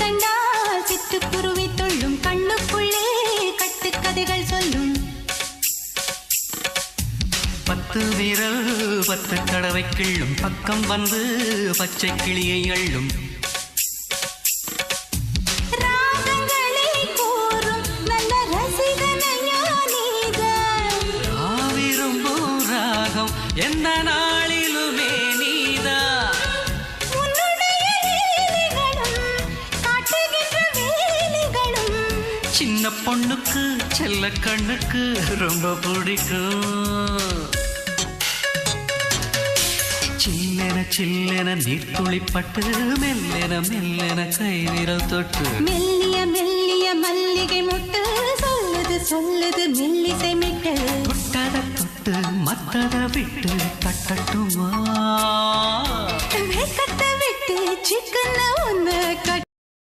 கண்டால் சிட்டுக்குருவி தொள்ளும் கண்ணுக்குள்ளே கட்டுக்கதைகள் சொல்லும் 10 விரல் 10 தடவை கிள்ளும் பக்கம் வந்து பச்சை கிளியை அள்ளும் ராகங்களை கூறும் நல்ல ரசிகனையா நீதான் விரும்பும் ராகம் எந்த நாளிலுமே நீதான் உன்னுடைய லீலைகளும் காட்டுகின்ற வேலைகளும் சின்ன பொண்ணுக்கு செல்ல கண்ணுக்கு ரொம்ப பிடிக்கும் சில்லென சில்லென நீர்த்துளிப்பட்டு மெல்லென மெல்லென கை விரல் தொட்டு மெல்லிய மெல்லிய மல்லிகை முட்டு சொல்லுது சொல்லுது மெல்லிசை மிட்டு தொட்டத தொட்டு மத்தத விட்டு தட்டட்டுமா வெக்கத்தை விட்டு சிக்கன ஒன்று